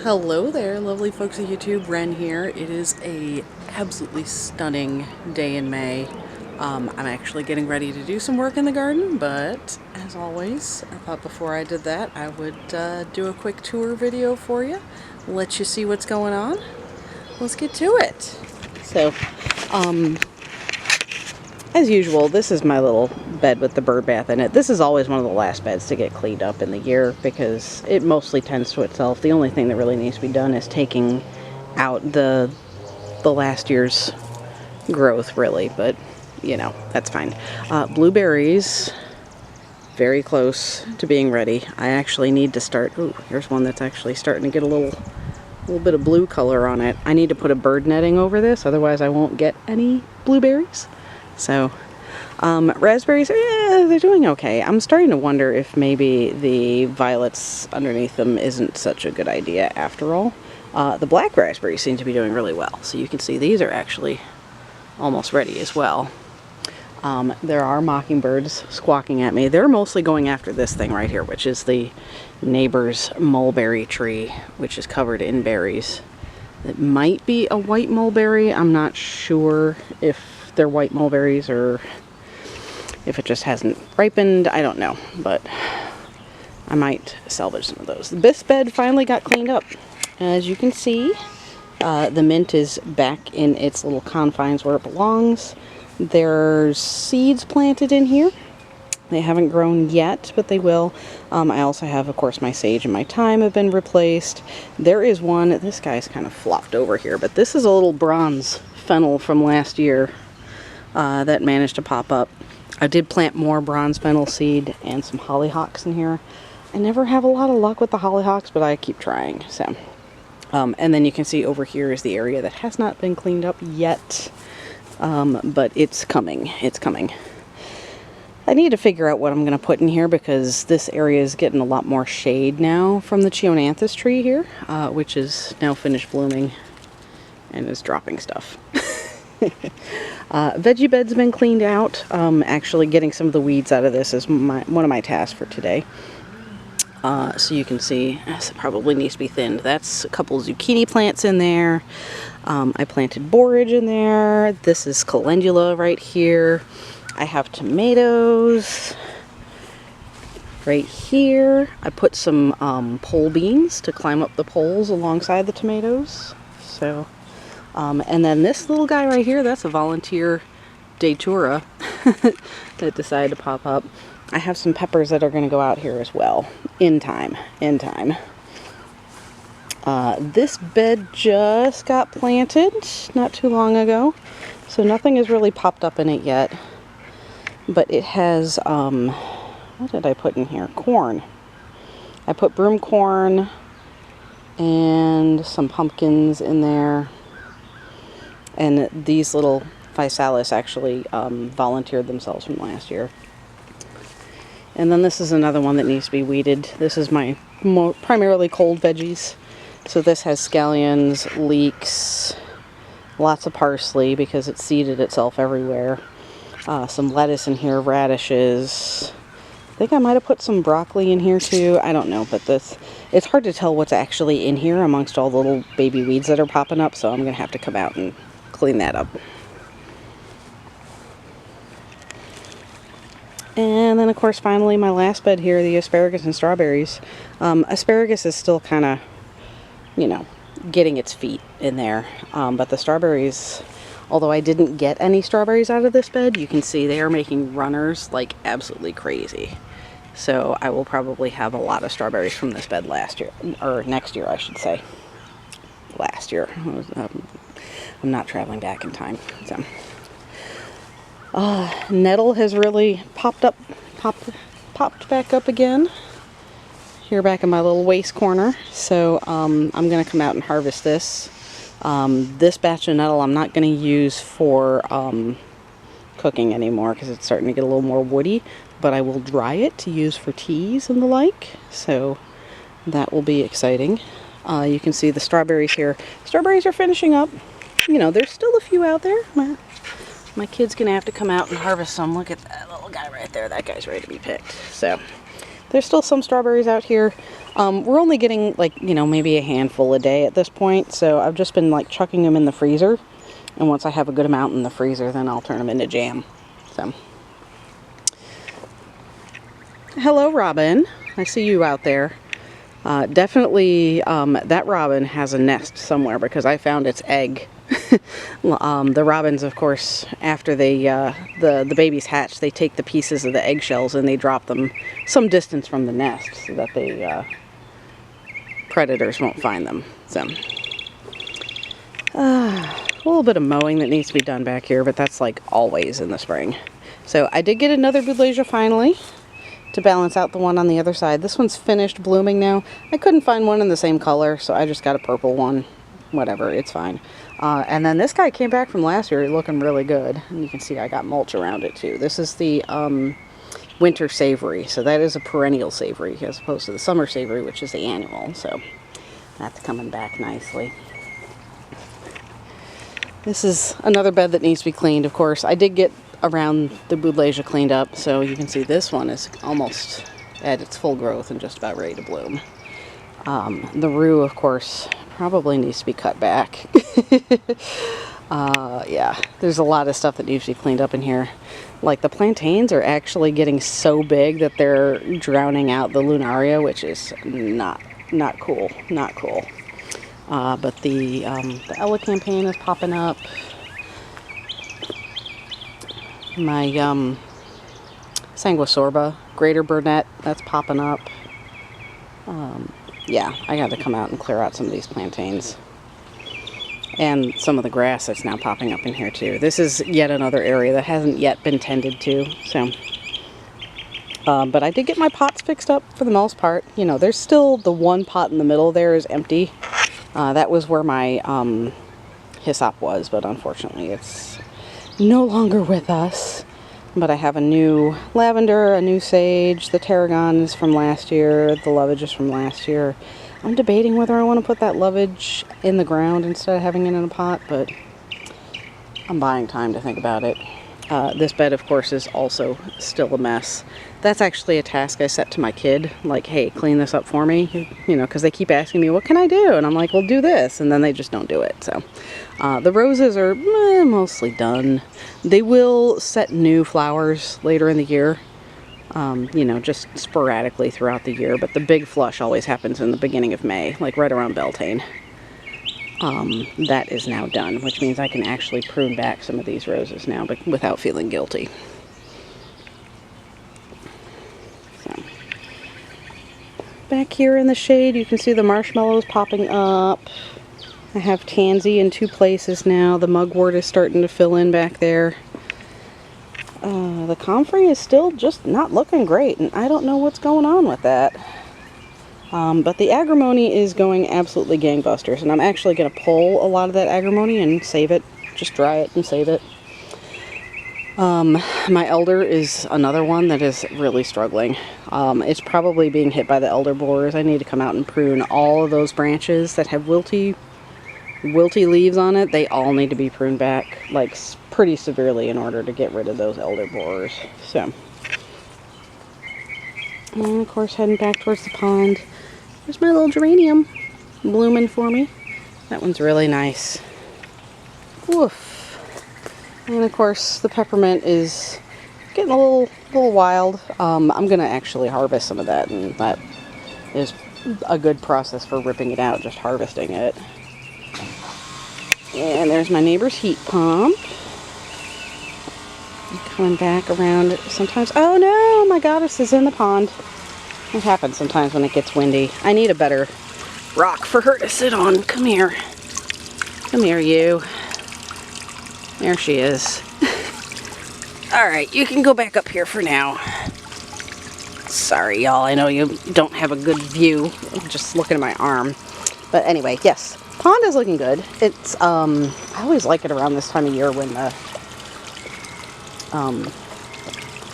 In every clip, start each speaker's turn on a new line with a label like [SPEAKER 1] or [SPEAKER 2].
[SPEAKER 1] Hello there, lovely folks of YouTube. Ren here. It is a absolutely stunning day in May. I'm actually getting ready to do some work in the garden, but as always, I thought before I did that I would do a quick tour video for you, let you see what's going on. Let's get to it. So, as usual, this is my little bed with the bird bath in it. This is always one of the last beds to get cleaned up in the year because it mostly tends to itself. The only thing that really needs to be done is taking out the last year's growth, really, but you know, that's fine. Blueberries, very close to being ready. I actually need to start, ooh, here's one that's actually starting to get a little bit of blue color on it. I need to put a bird netting over this, otherwise I won't get any blueberries. So, raspberries, they're doing okay. I'm starting to wonder if maybe the violets underneath them isn't such a good idea after all. The black raspberries seem to be doing really well. So you can see these are actually almost ready as well. There are mockingbirds squawking at me. They're mostly going after this thing right here, which is the neighbor's mulberry tree, which is covered in berries. It might be a white mulberry. I'm not sure if they're white mulberries or if it just hasn't ripened. I don't know, but I might salvage some of those. This bed finally got cleaned up. As you can see, the mint is back in its little confines where it belongs. There's seeds planted in here. They haven't grown yet, but they will. I also have, of course, my sage and my thyme have been replaced. There is one, this guy's kind of flopped over here, but this is a little bronze fennel from last year that managed to pop up. I did plant more bronze fennel seed and some hollyhocks in here. I never have a lot of luck with the hollyhocks, but I keep trying. So, and then you can see over here is the area that has not been cleaned up yet, but it's coming. It's coming. I need to figure out what I'm going to put in here because this area is getting a lot more shade now from the Cheonanthus tree here, which is now finished blooming and is dropping stuff. Veggie bed's been cleaned out. Actually getting some of the weeds out of this is one of my tasks for today. So you can see this probably needs to be thinned. That's a couple zucchini plants in there. I planted borage in there. This is calendula right here. I have tomatoes right here. I put some pole beans to climb up the poles alongside the tomatoes. So, and then this little guy right here, that's a volunteer datura that decided to pop up. I have some peppers that are going to go out here as well in time. This bed just got planted not too long ago, so nothing has really popped up in it yet. But it has, what did I put in here? Corn. I put broom corn and some pumpkins in there. And these little physalis actually volunteered themselves from last year. And then this is another one that needs to be weeded. This is my primarily cold veggies. So this has scallions, leeks, lots of parsley because it seeded itself everywhere. Some lettuce in here, radishes. I think I might have put some broccoli in here too. I don't know, but it's hard to tell what's actually in here amongst all the little baby weeds that are popping up, so I'm going to have to come out and clean that up. And then, of course, finally, my last bed here, the asparagus and strawberries. Asparagus is still kind of, you know, getting its feet in there, but the strawberries, although I didn't get any strawberries out of this bed, you can see they are making runners like absolutely crazy. So I will probably have a lot of strawberries from this bed last year, or next year I should say. Last year. I'm not traveling back in time. So nettle has really popped back up again. Here back in my little waste corner. So I'm going to come out and harvest this. This batch of nettle I'm not going to use for cooking anymore because it's starting to get a little more woody, but I will dry it to use for teas and the like, so that will be exciting. You can see the strawberries here. Strawberries are finishing up. You know, there's still a few out there. My kid's going to have to come out and harvest some. Look at that little guy right there. That guy's ready to be picked. So There's still some strawberries out here. We're only getting like, you know, maybe a handful a day at this point, so I've just been like chucking them in the freezer, and once I have a good amount in the freezer, then I'll turn them into jam. So, hello Robin, I see you out there. Definitely that robin has a nest somewhere because I found its egg. The robins, of course, after they the babies hatch, they take the pieces of the eggshells and they drop them some distance from the nest so that the predators won't find them. So a little bit of mowing that needs to be done back here, but that's like always in the spring. So I did get another Bootlesia finally to balance out the one on the other side. This one's finished blooming now. I couldn't find one in the same color, so I just got a purple one. Whatever, it's fine. And then this guy came back from last year looking really good. And you can see I got mulch around it too. This is the winter savory, so that is a perennial savory as opposed to the summer savory, which is the annual. So that's coming back nicely. This is another bed that needs to be cleaned, of course. I did get around the Bootlesia cleaned up, so you can see this one is almost at its full growth and just about ready to bloom. The rue, of course, probably needs to be cut back. Yeah, there's a lot of stuff that needs to be cleaned up in here. Like the plantains are actually getting so big that they're drowning out the lunaria, which is not cool, not cool. But the Ella campaign is popping up. My Sanguisorba, Greater Burnett, that's popping up. Yeah, I got to come out and clear out some of these plantains. And some of the grass that's now popping up in here too. This is yet another area that hasn't yet been tended to. So, but I did get my pots fixed up for the most part. You know, there's still the one pot in the middle there is empty. That was where my hyssop was, but unfortunately it's no longer with us. But I have a new lavender, a new sage, the tarragon is from last year, the lovage is from last year. I'm debating whether I want to put that lovage in the ground instead of having it in a pot, but I'm buying time to think about it. This bed, of course, is also still a mess. That's actually a task I set to my kid, like, hey, clean this up for me, you know, because they keep asking me, what can I do? And I'm like, well, do this, and then they just don't do it. So the roses are mostly done. They will set new flowers later in the year, you know, just sporadically throughout the year, but the big flush always happens in the beginning of May, like right around Beltane. That is now done, which means I can actually prune back some of these roses now, but without feeling guilty. So, back here in the shade, you can see the marshmallows popping up. I have tansy in 2 places now. The mugwort is starting to fill in back there. The comfrey is still just not looking great, and I don't know what's going on with that. But the agrimony is going absolutely gangbusters, and I'm actually going to pull a lot of that agrimony and save it, just dry it and save it. My elder is another one that is really struggling. It's probably being hit by the elder borers. I need to come out and prune all of those branches that have wilty leaves on it. They all need to be pruned back, like, pretty severely in order to get rid of those elder borers. So, and of course, heading back towards the pond. There's my little geranium blooming for me. That one's really nice. Woof. And of course, the peppermint is getting a little wild. I'm gonna actually harvest some of that, and that is a good process for ripping it out, just harvesting it. And there's my neighbor's heat pump. Coming back around sometimes. Oh no, my goddess is in the pond. It happens sometimes when it gets windy. I need a better rock for her to sit on. Come here. Come here, you. There she is. Alright, you can go back up here for now. Sorry, y'all. I know you don't have a good view. I'm just looking at my arm. But anyway, yes. Pond is looking good. It's, I always like it around this time of year when the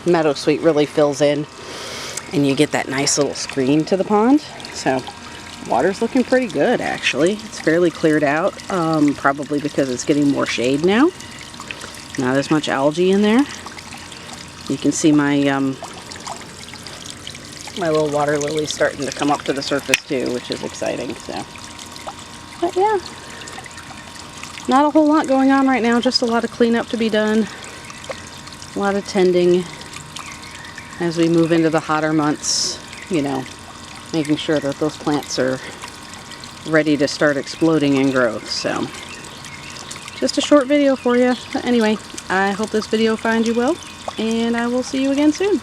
[SPEAKER 1] meadowsweet really fills in. And you get that nice little screen to the pond. So, water's looking pretty good, actually. It's fairly cleared out, probably because it's getting more shade now. Not as much algae in there. You can see my My little water lily's starting to come up to the surface too, which is exciting. So, but yeah, not a whole lot going on right now, just a lot of cleanup to be done, a lot of tending as we move into the hotter months, you know, making sure that those plants are ready to start exploding in growth. So just a short video for you. But anyway, I hope this video finds you well, and I will see you again soon.